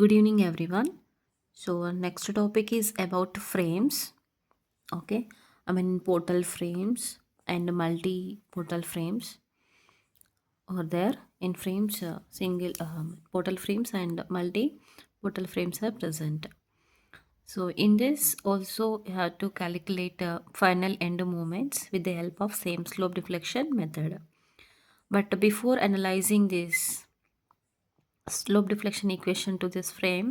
Good evening, everyone. So, our next topic is about frames. Okay, I mean portal frames and multi portal frames are there in frames. Single portal frames and multi portal frames are present. So, in this, also you have to calculate final end moments with the help of same slope deflection method. But before analyzing this slope deflection equation to this frame,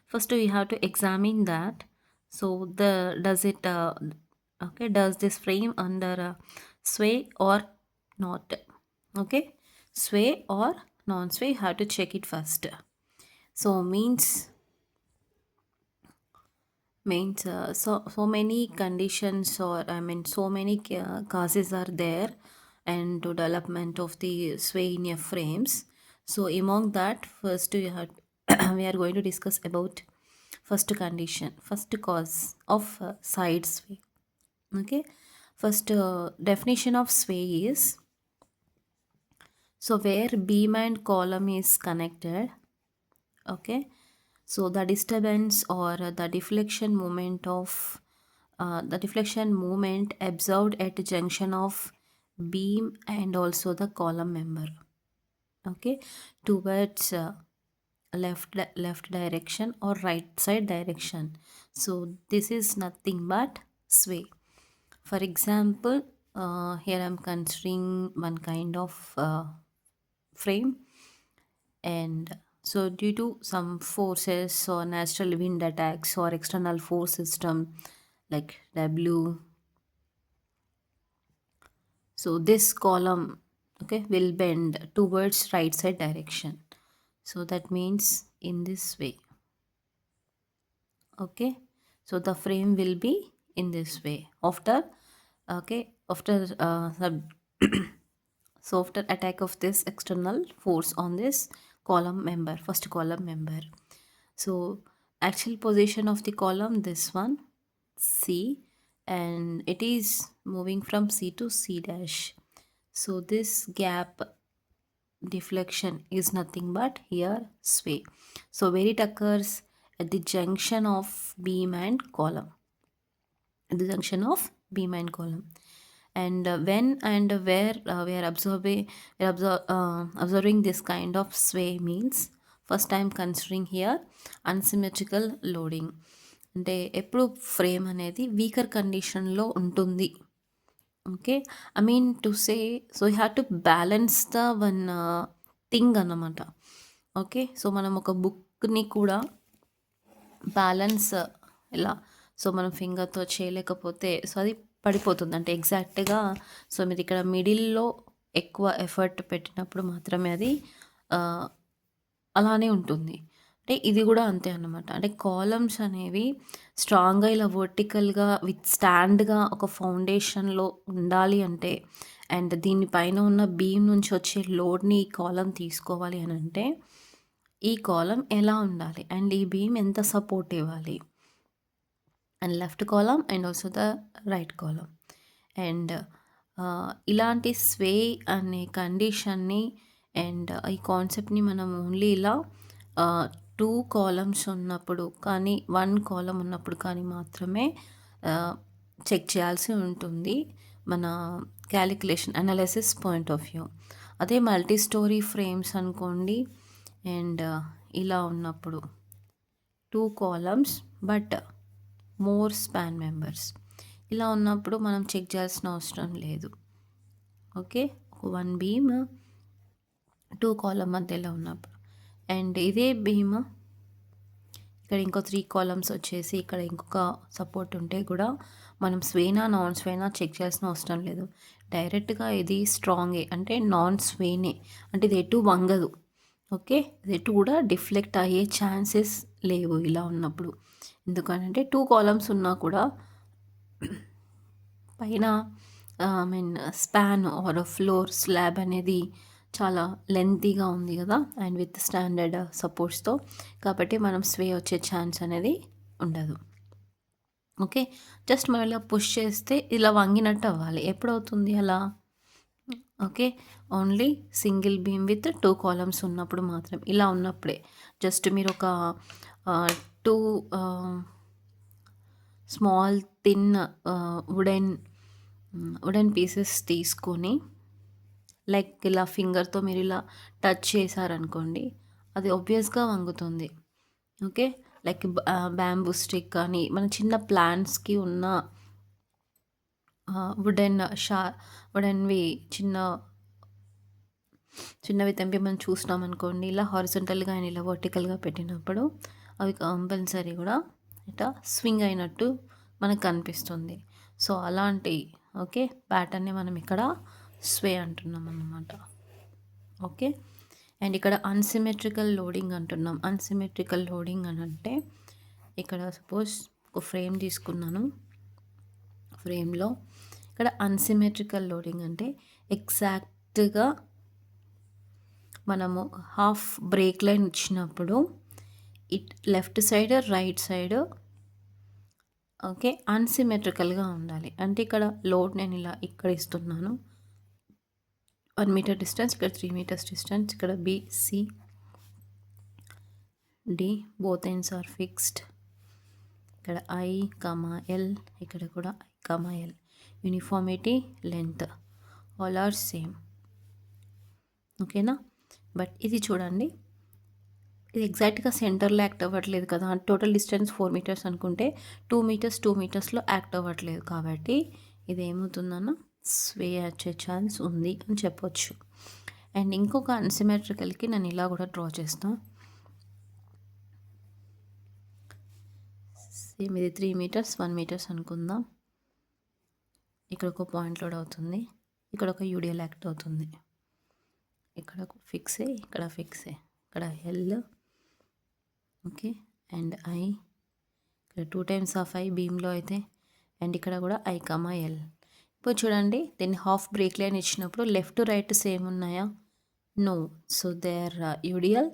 first we have to examine that. So the does it okay, does this frame under sway or not? Okay, sway or non-sway, you have to check it first. So so many conditions, or I mean so many causes are there and to development of the sway in your frames. So among that, first we have we are going to discuss about first condition, first cause of side sway. Okay, first definition of sway is, so where beam and column is connected. Okay, so the disturbance or the deflection moment of the deflection moment observed at the junction of beam and also the column member, okay, towards left direction or right side direction. So this is nothing but sway. For example, here I'm considering one kind of frame, and so due to some forces or natural wind attacks or external force system like W, so this column, okay, will bend towards right side direction. So that means in this way. Okay, so the frame will be in this way after, okay, after so after attack of this external force on this column member, first column member. So actual position of the column, this one, C, and it is moving from C to C dash. So this gap deflection is nothing but here sway. So where it occurs at the junction of beam and column, at the junction of beam and column. And when and where we are observing this kind of sway means, first time considering here unsymmetrical loading. అంటే ఎప్పుడు frame అనేది weaker కండిషన్లో ఉంటుంది. Okay, I mean to say, so you have to balance the one thing అన్నమాట. Okay, so మనం ఒక బుక్ని కూడా బ్యాలెన్స్ ఎలా, సో మనం ఫింగర్తో చేయలేకపోతే సో అది పడిపోతుంది. అంటే ఎగ్జాక్ట్గా, సో మీరు ఇక్కడ మిడిల్లో ఎక్కువ ఎఫర్ట్ పెట్టినప్పుడు మాత్రమే అది అలానే ఉంటుంది. అంటే ఇది కూడా అంతే అన్నమాట. అంటే కాలమ్స్ అనేవి స్ట్రాంగ్గా ఇలా వర్టికల్గా విత్ స్టాండ్గా ఒక ఫౌండేషన్లో ఉండాలి అంటే, అండ్ దీనిపైన ఉన్న బీమ్ నుంచి వచ్చే లోడ్ని ఈ కాలం తీసుకోవాలి అని అంటే, ఈ కాలం ఎలా ఉండాలి అండ్ ఈ బీమ్ ఎంత సపోర్ట్ ఇవ్వాలి, and left column and also the right column. And ఇలాంటి స్వే అనే కండిషన్ని అండ్ ఈ కాన్సెప్ట్ని మనం ఓన్లీ ఇలా 2 కాలమ్స్ ఉన్నప్పుడు కానీ 1 కాలం ఉన్నప్పుడు కానీ మాత్రమే చెక్ చేయాల్సి ఉంటుంది మన calculation analysis point of view. అదే మల్టీ స్టోరీ ఫ్రేమ్స్ అనుకోండి, అండ్ ఇలా ఉన్నప్పుడు 2 columns but more span members, ఇలా ఉన్నప్పుడు మనం చెక్ చేయాల్సిన అవసరం లేదు. ఓకే, 1 బీమ్ 2 కాలం మధ్యలో ఉన్నప్పుడు, అండ్ ఇదే బీమ్ ఇక్కడ ఇంకో 3 కాలమ్స్ వచ్చేసి ఇక్కడ ఇంకొక సపోర్ట్ ఉంటే కూడా మనం స్వేనా నాన్ స్వేనా చెక్ చేయాల్సిన అవసరం లేదు. డైరెక్ట్గా ఇది స్ట్రాంగే, అంటే నాన్ స్వేనే, అంటే ఇది ఎటు వంగదు. ఓకే, ఇది ఎటు కూడా డిఫ్లెక్ట్ అయ్యే ఛాన్సెస్ లేవు ఇలా ఉన్నప్పుడు. ఎందుకంటే 2 కాలమ్స్ ఉన్నా కూడా పైన I mean span or floor slab అనేది చాలా లెంతీగా ఉంది కదా, అండ్ విత్ స్టాండర్డ్ సపోర్ట్స్తో, కాబట్టి మనం స్వే వచ్చే ఛాన్స్ అనేది ఉండదు. ఓకే, జస్ట్ మనం ఇలా పుష్ చేస్తే ఇలా వంగినట్టు అవ్వాలి. ఎప్పుడవుతుంది అలా, okay. Only single beam with 2 columns ఉన్నప్పుడు మాత్రం. ఇలా ఉన్నప్పుడే జస్ట్ మీరొక 2 ఆహ్, స్మాల్ థిన్ వుడెన్ పీసెస్ తీసుకొని లైక్ ఇలా ఫింగర్‌తో మీరిలా టచ్ చేశారనుకోండి, అది ఆబ్వియస్‌గా వంగుతుంది. ఓకే. లైక్ బ్యాంబూ స్టిక్ కానీ, మన చిన్న ప్లాంట్స్‌కి ఉన్న వుడెన్ షా వుడెన్‌వి చిన్న చిన్నవి తెంపి మనం చూసినామనుకోండి, ఇలా హారిజాంటల్‌గా అండ్ ఇలా వర్టికల్‌గా పెట్టినప్పుడు అవి కంపల్సరీ కూడా ఇట్లా స్వింగ్ అయినట్టు మనకు కనిపిస్తుంది. సో, అలాంటి ఓకే ప్యాటర్న్‌ని మనం ఇక్కడ స్వే అంటున్నాం అన్నమాట. ఓకే. అండ్ ఇక్కడ అన్‌సిమెట్రికల్ లోడింగ్ అంటున్నాం. అన్‌సిమెట్రికల్ లోడింగ్ అనంటే ఇక్కడ సపోజ్ ఒక ఫ్రేమ్ తీసుకున్నాను. ఫ్రేమ్‌లో ఇక్కడ అన్‌సిమెట్రికల్ లోడింగ్ అంటే ఎగ్జాక్ట్‌గా మనము హాఫ్ బ్రేక్ లైన్ ఇచ్చినప్పుడు left side, right side okay. అన్‌సిమెట్రికల్‌గా ఉండాలి. అంటే ఇక్కడ లోడ్ నేను ఇలా ఇక్కడ ఇస్తున్నాను. 1 మీటర్ డిస్టెన్స్, ఇక్కడ 3 మీటర్స్ డిస్టెన్స్, ఇక్కడ B, C, D both ends are fixed. ఇక్కడ ఐ, ఎల్, ఇక్కడ కూడా I, L. Uniformity, length all are same. ఓకేనా? బట్ ఇది చూడండి, ఇది ఎగ్జాక్ట్‌గా సెంటర్‌లో యాక్ట్ అవ్వట్లేదు కదా! టోటల్ డిస్టెన్స్ 4 మీటర్స్ అనుకుంటే 2 మీటర్స్, 2 మీటర్స్‌లో యాక్ట్ అవ్వట్లేదు. కాబట్టి ఇదేమవుతుందన్న స్వే వచ్చే ఛాన్స్ ఉంది అని చెప్పొచ్చు. అండ్ ఇంకొక అన్‌సిమెట్రికల్‌కి నేను ఇలా కూడా డ్రా చేస్తా. సేమ్ ఇది 3 మీటర్స్, 1 మీటర్స్ అనుకుందాం. ఇక్కడ ఒక పాయింట్ లోడ్ అవుతుంది. ఇక్కడ ఒక యూడిఎల్ యాక్ట్ అవుతుంది. ఇక్కడ ఫిక్సే, ఇక్కడ ఫిక్సే. ఇక్కడ ఎల్ ఓకే. అండ్ ఐ ఇక్కడ 2 టైమ్స్ ఆఫ్ ఐ బీమ్‌లో అయితే అండ్ ఇక్కడ కూడా ఐ, ఎల్. ఇప్పుడు చూడండి, దీన్ని హాఫ్ బ్రేక్ లైన్ ఇచ్చినప్పుడు లెఫ్ట్, రైట్ సేమ్ ఉన్నాయా? No. So, they are UDL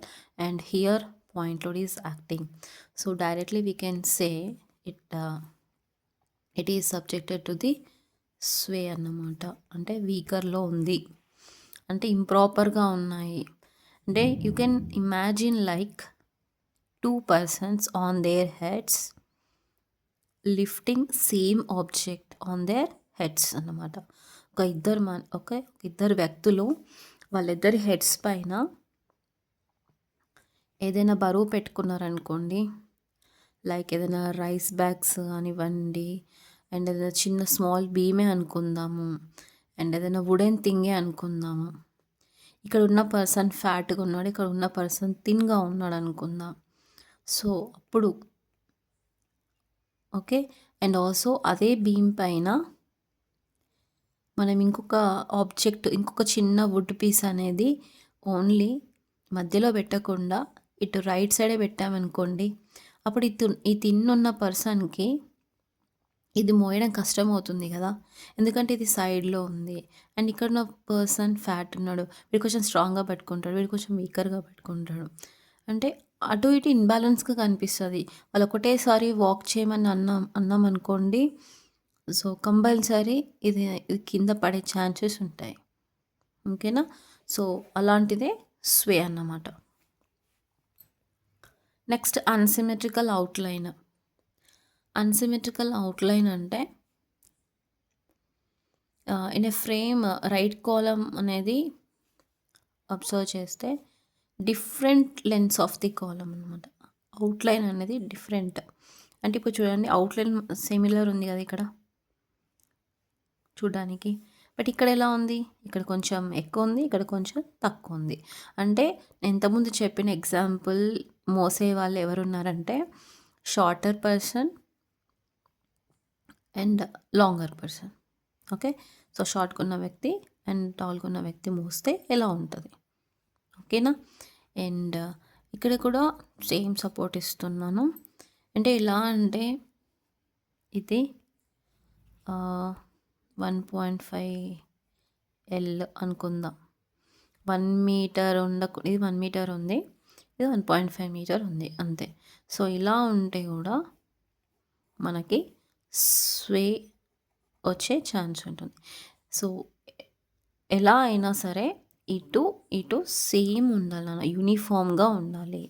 and here point load is acting. So, directly we can say it is subjected to the sway అన్నమాట. అంటే వీకర్‌లో ఉంది. అంటే ఇంప్రాపర్‌గా ఉన్నాయి. అంటే you can imagine like 2 persons on their heads lifting same object on their heads అన్నమాట. ఇద్దరు వ్యక్తులు వాళ్ళిద్దరి హెడ్స్ పైన ఏదైనా బరువు పెట్టుకున్నారనుకోండి, లైక్ ఏదైనా రైస్ బ్యాగ్స్ కానివ్వండి, అండ్ ఏదైనా చిన్న స్మాల్ బీమే అనుకుందాము, అండ్ ఏదైనా వుడెన్ థింగే అనుకుందాము. ఇక్కడ ఉన్న పర్సన్ ఫ్యాట్గా ఉన్నాడు, ఇక్కడ ఉన్న పర్సన్ థిన్గా ఉన్నాడు అనుకుందాం. సో, అప్పుడు ఓకే. అండ్ ఆల్సో అదే బీమ్ పైన మనం ఇంకొక చిన్న వుడ్ పీస్ అనేది ఓన్లీ మధ్యలో పెట్టకుండా ఇటు రైట్ సైడే పెట్టామనుకోండి, అప్పుడు ఈ థిన్ ఉన్న పర్సన్‌కి ఇది మోయడం కష్టమవుతుంది కదా! ఎందుకంటే ఇది సైడ్‌లో ఉంది. అండ్ ఇక్కడున్న పర్సన్ ఫ్యాట్ ఉన్నాడు. వీడు కొంచెం స్ట్రాంగ్‌గా పట్టుకుంటాడు. వీడు కొంచెం వీకర్‌గా పట్టుకుంటాడు. అంటే అటు ఇటు ఇన్‌బ్యాలెన్స్‌గా కనిపిస్తది. వాళ్ళు ఒకటేసారి వాక్ చేయమని అన్నామనుకోండి, సో, కంపల్సరీ ఇది కింద పడే ఛాన్సెస్ ఉంటాయి. ఓకేనా? సో, అలాంటిదే స్వే అన్నమాట. Next unsymmetrical outline. Unsymmetrical outline అంటే in a frame right column అనేది అబ్జర్వ్ చేస్తే different lengths of the column అనమాట. అవుట్‌లైన్ అనేది డిఫరెంట్. అంటే ఇప్పుడు చూడండి, అవుట్‌లైన్ సిమిలర్ ఉంది కదా ఇక్కడ చూడ్డానికి. బట్ ఇక్కడ ఎలా ఉంది? ఇక్కడ కొంచెం ఎక్కువ ఉంది. ఇక్కడ కొంచెం తక్కువ ఉంది. అంటే నేను ఇంతకుముందు చెప్పిన ఎగ్జాంపుల్ మోసే వాళ్ళు ఎవరున్నారంటే shorter person and longer person. Okay. So, షార్ట్‌గా ఉన్న వ్యక్తి అండ్ టాల్‌గా ఉన్న వ్యక్తి మోస్తే ఎలా ఉంటది? ఓకేనా? అండ్ ఇక్కడ కూడా సేమ్ సపోర్ట్ ఇస్తున్నాను. అంటే ఎలా అంటే ఇది 1.5 ఎల్ అనుకుందాం. 1 మీటర్ ఇది 1 మీటర్ ఉంది. ఇది 1.5 మీటర్ ఉంది అంతే. సో, ఇలా ఉంటే కూడా మనకి స్వే వచ్చే ఛాన్స్ ఉంటుంది. సో, ఎలా అయినా సరే ఇటు, ఇటు సేమ్ ఉండాలన్న యూనిఫార్మ్‌గా ఉండాలి.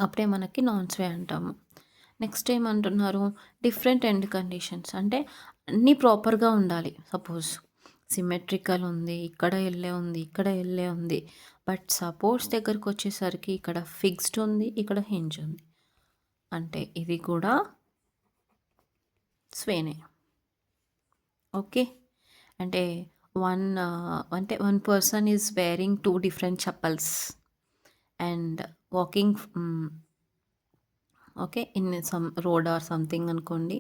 అప్పుడే మనకి నాన్ స్వే అంటాము. నెక్స్ట్ ఏమంటున్నారు? డిఫరెంట్ ఎండ్ కండిషన్స్ అంటే అన్నీ ప్రాపర్‌గా ఉండాలి. సపోజ్ సిమెట్రికల్ ఉంది. ఇక్కడ ఎల్ఏ ఉంది. ఇక్కడ ఎల్ఏ ఉంది. బట్ సపోర్ట్స్ దగ్గరకొచ్చేసరికి ఇక్కడ ఫిక్స్డ్ ఉంది. ఇక్కడ హింజ్ ఉంది. అంటే ఇది కూడా స్వేనే. ఓకే. అంటే one person is wearing 2 different chappals and walking okay. In some road or something అనుకోండి.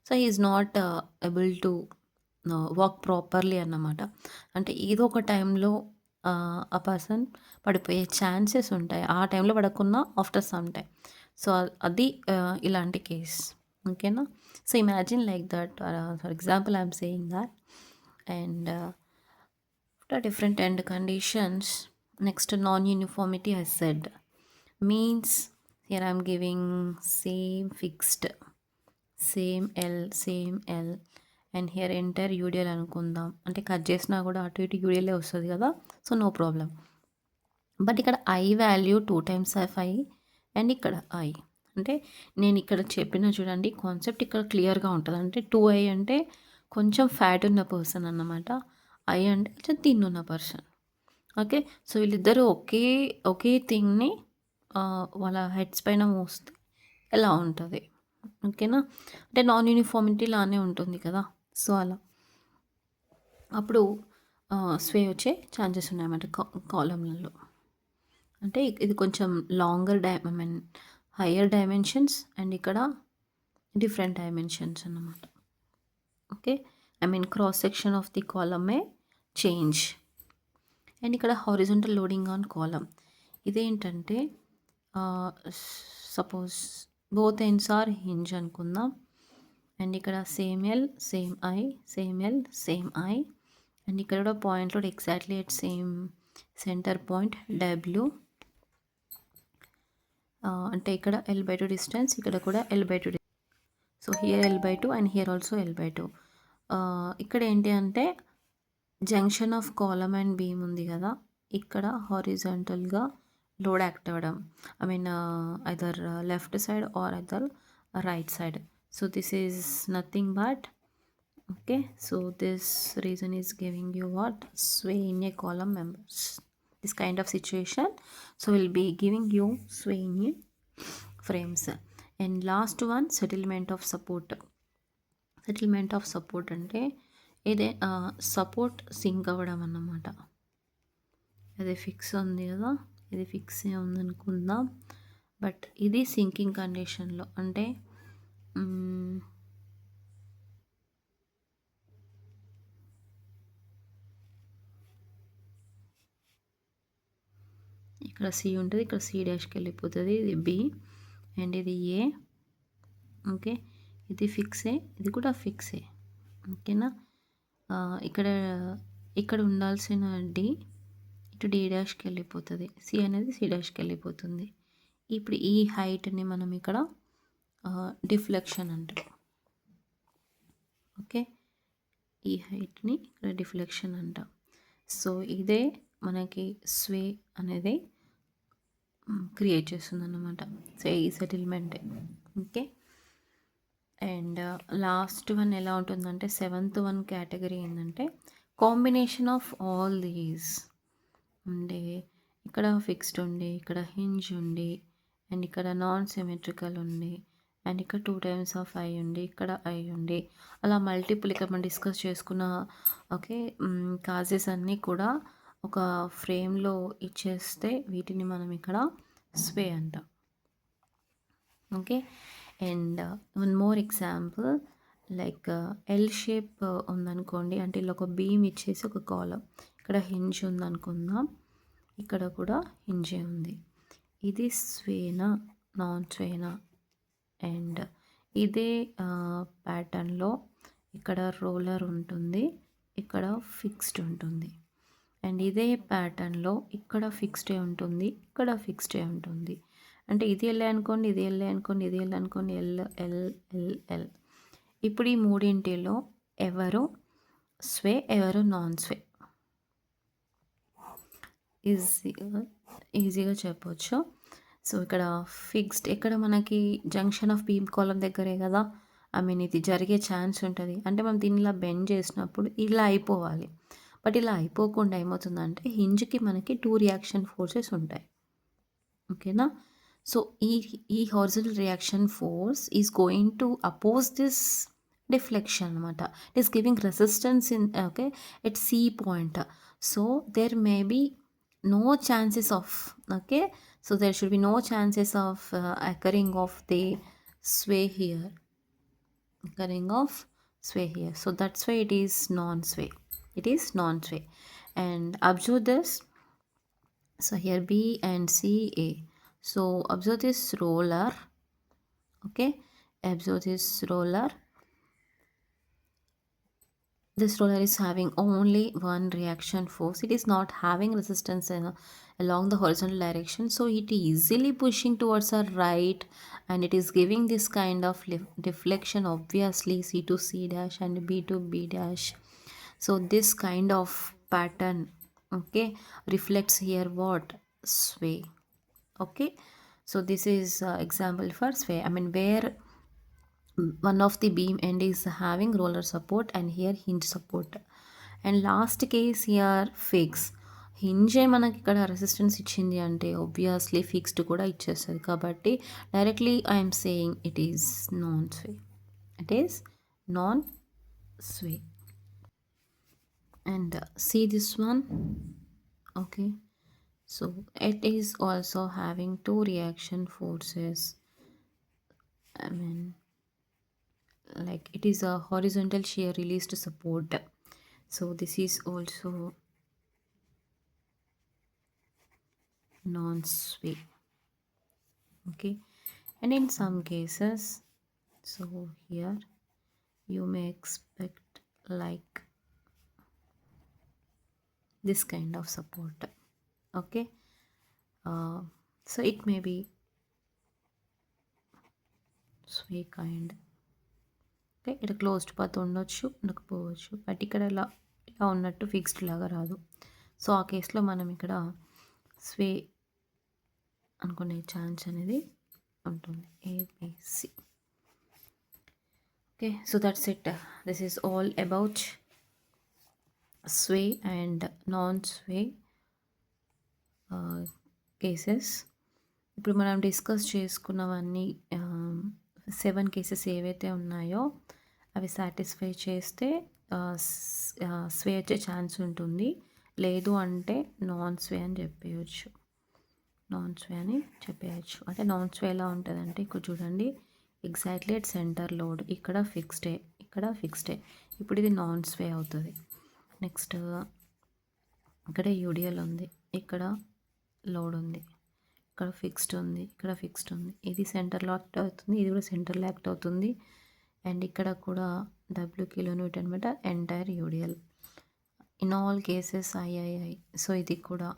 So, he is not able to walk properly అన్నమాట. అంటే ఏదో ఒక టైంలో ఆ పర్సన్ పడిపోయే ఛాన్సెస్ ఉంటాయి. ఆ టైంలో పడకున్నా ఆఫ్టర్ సమ్ టైమ్. సో, అది ఇలాంటి కేస్. ఓకేనా? So, imagine like that for example I am saying that and after different end conditions, next non-uniformity I said means here I'm giving same fixed, same L and here enter UDL అనుకుందాం. అంటే cut చేసినా కూడా అటు ఇటు యూడిఎలే వస్తుంది కదా, so no problem. But ఇక్కడ I value 2 times of I and ఇక్కడ ఐ అంటే నేను ఇక్కడ చెప్పిన చూడండి కాన్సెప్ట్ ఇక్కడ క్లియర్గా ఉంటుంది. అంటే 2i అంటే కొంచెం ఫ్యాట్ ఉన్న పర్సన్ అన్నమాట. ఐ అంటే కొంచెం థిన్ ఉన్న పర్సన్. ఓకే. సో వీళ్ళిద్దరూ ఒకే థింగ్‌ని వాళ్ళ హెడ్స్ పైన మోస్తే ఎలా ఉంటది? ఓకేనా? అంటే నాన్ యూనిఫార్మిటీ లానే ఉంటుంది కదా! సో అలా. అప్పుడు స్వే వచ్చే ఛాన్సెస్ ఉన్నాయన్నమాట కాలమ్‌లలో. అంటే ఇది కొంచెం longer I mean higher dimensions and ఇక్కడ డిఫరెంట్ డైమెన్షన్స్ అన్నమాట. Okay. I mean cross section of the column may change. And ఇక్కడ హారిజాంటల్ లోడింగ్ ఆన్ కాలమ్. ఇదేంటంటే suppose both ends are hinge అనుకుందాం. అండ్ ఇక్కడ same L, same I, same L, same I and ఇక్కడ కూడా point load exactly at same center point W. అంటే ఇక్కడ L/2 distance, ఇక్కడ కూడా L/2. So here L/2 and here also L/2. ఇక్కడ ఏంటి అంటే junction of column and beam ఉంది కదా, ఇక్కడ హారిజాంటల్గా లోడ్ యాక్ట్ అవ్వడం. I mean either left side or either right side. So this is nothing but okay, so this reason is giving you what sway in a column members, this kind of situation. So we'll be giving you sway in a frames. And last one, settlement of support. Settlement of support అంటే ఇదే support sync అవ్వడం అన్నమాట. అది fix ఉంది కదా, ఇది fix ఉంది అనుకుందాం. బట్ ఇది సింకింగ్ కండిషన్లో అంటే ఇక్కడ సి ఉంటుంది, ఇక్కడ సి డాష్కి వెళ్ళిపోతుంది. ఇది బి అండ్ ఇది ఏ. ఓకే, ఇది ఫిక్సే, ఇది కూడా ఫిక్సే. ఓకేనా? ఇక్కడ ఇక్కడ ఉండాల్సిన డి ఇటు డి డాష్కి వెళ్ళిపోతుంది. సి అనేది సి డాష్కి వెళ్ళిపోతుంది. ఇప్పుడు ఈ హైట్ని మనం ఇక్కడ డిఫ్లెక్షన్ అంటాం. ఓకే, ఈ హైట్ని ఇక్కడ డిఫ్లెక్షన్ అంటాం. సో ఇదే మనకి స్వే అనేది క్రియేట్ చేస్తుంది అన్నమాట. సో ఈ settlement. Okay. And last one ఎలా ఉంటుందంటే 7th వన్ కేటగిరీ ఏంటంటే కాంబినేషన్ ఆఫ్ ఆల్ దీస్. అంటే ఇక్కడ ఫిక్స్డ్ ఉండి, ఇక్కడ హింజ్ ఉండి అండ్ ఇక్కడ నాన్ సిమెట్రికల్ ఉండి అండ్ ఇక్కడ 2 టైమ్స్ ఆఫ్ ఐ ఉండి, ఇక్కడ ఐ ఉండి, అలా మల్టిపుల్ ఇక్కడ మనం డిస్కస్ చేసుకున్న ఓకే కాజెస్ అన్నీ కూడా ఒక ఫ్రేమ్లో ఇచ్చేస్తే వీటిని మనం ఇక్కడ స్వే అంటాం. Okay. And one more example like L shape ఉందనుకోండి. అంటే ఇలా ఒక బీమ్ ఇచ్చేసి ఒక కాలమ్, ఇక్కడ హింజ్ ఉందనుకుందాం, ఇక్కడ కూడా హింజే ఉంది. ఇది స్వేనా నాన్ స్వేనా? అండ్ ఇదే ప్యాటర్న్లో ఇక్కడ రోలర్ ఉంటుంది, ఇక్కడ ఫిక్స్డ్ ఉంటుంది. అండ్ ఇదే ప్యాటర్న్లో ఇక్కడ ఫిక్స్డే ఉంటుంది, ఇక్కడ ఫిక్స్డే ఉంటుంది. అంటే ఇది ఎల్ అనుకోండి, ఇది ఎల్ అనుకోండి, ఇది ఎల్ అనుకోండి, ఎల్ ఎల్ ఎల్ ఎల్. ఇప్పుడు ఈ మూడింటిలో ఎవరు స్వే, ఎవరు నాన్ స్వే? ఈజీగా ఈజీగా చెప్పొచ్చు. సో, ఇక్కడ ఫిక్స్డ్ ఇక్కడ మనకి జంక్షన్ ఆఫ్ బీమ్ కాలమ్ దగ్గరే గదా! ఐ మీన్ ఇది జరిగే ఛాన్స్ ఉంటది. అంటే మనం దీన్ని ఇలా బెండ్ చేసినప్పుడు ఇలా అయిపోవాలి. బట్ ఇలా అయిపోకుండా ఏమవుతుందంటే హింజ్‌కి మనకి 2 రియాక్షన్ ఫోర్సెస్ ఉంటాయి. ఓకేనా? సో, ఈ horizontal reaction force is going to oppose this deflection అనమాట. It is giving resistance in okay. At C point. So, there may be no chances of okay. So, there should be no chances of occurring of the sway here. Occurring of sway here. So, that's why it is non-sway. It is non-sway. And observe this. So here B and C A. So observe this roller. Okay. Observe this roller. This roller is having only one reaction force. It is not having resistance along the horizontal direction. So it easily pushing towards our right, and it is giving this kind of deflection, obviously C to C dash and B to B dash. So this kind of pattern, okay, reflects here what? Sway. Okay. So this is example for sway. I mean where one of the beam end is having roller support and here hinge support. And last case here fix. Hinge మనకి ఇక్కడ resistance ఇచ్చింది అంటే obviously fixed కూడా ఇచ్చేస్తుంది కాబట్టి directly I'm saying it is non sway. It is non sway. And see this one. Okay, so it is also having two reaction forces. I mean, like it is a horizontal shear released support. So this is also non-sway. Okay, and in some cases, so here you may expect like this kind of support. Okay, so it may be sway kind. Okay, ఇక్కడ closed path ఉండొచ్చు, ఉండకపోవచ్చు. But ఇక్కడ ఇలా ఇలా ఉన్నట్టు fixed లాగా రాదు. So ఆ కేసులో మనం ఇక్కడ స్వే అనుకునే ఛాన్స్ అనేది ఉంటుంది. A B C. Okay, so that's it. This is all about sway and non sway cases. ఇప్పుడు మనం డిస్కస్ చేసుకున్నవన్నీ 7 కేసెస్ ఏవైతే ఉన్నాయో అవి సాటిస్ఫై చేస్తే స్వే వచ్చే ఛాన్స్ ఉంటుంది. లేదు అంటే నాన్ స్వే అని చెప్పేయచ్చు. నాన్ స్వే అని చెప్పేయచ్చు. అంటే నాన్ స్వే ఎలా ఉంటుందంటే ఇక్కడ చూడండి, ఎగ్జాక్ట్లీ అట్ సెంటర్ లోడ్ ఇక్కడ ఫిక్స్డే, ఇక్కడ ఫిక్స్డే. ఇప్పుడు ఇది నాన్ స్వే అవుతుంది. నెక్స్ట్ ఇక్కడ యూడిఎల్ ఉంది, ఇక్కడ లోడ్ ఉంది, ఇక్కడ ఫిక్స్డ్ ఉంది, ఇక్కడ ఫిక్స్డ్ ఉంది. ఇది సెంటర్ లాక్ట్ అవుతుంది, ఇది కూడా సెంటర్ లాక్ట్ అవుతుంది. అండ్ ఇక్కడ కూడా W kilonewton metre entire UDL. In all cases I I I. So ఇది కూడా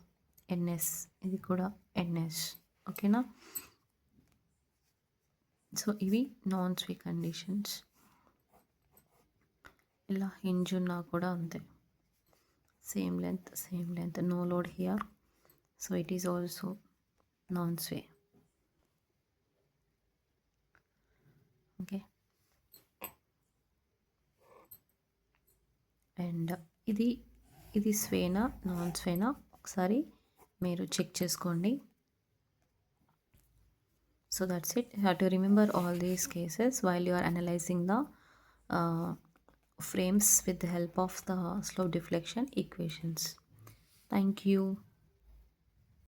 ఎన్ఎస్, ఇది కూడా ఎన్ఎస్. ఓకేనా? సో ఇవి నాన్ స్వే కండిషన్స్. ఇలా హింజ్ ఉన్నా కూడా అంతే, same length, no load here. So it is also non sway. Okay, and ఇది స్వేనా నాన్ స్వేనా ఒకసారి మీరు చెక్ చేసుకోండి. So that's it. You have to remember all these cases while you are analysing the frames with the help of the slope deflection equations. Thank you.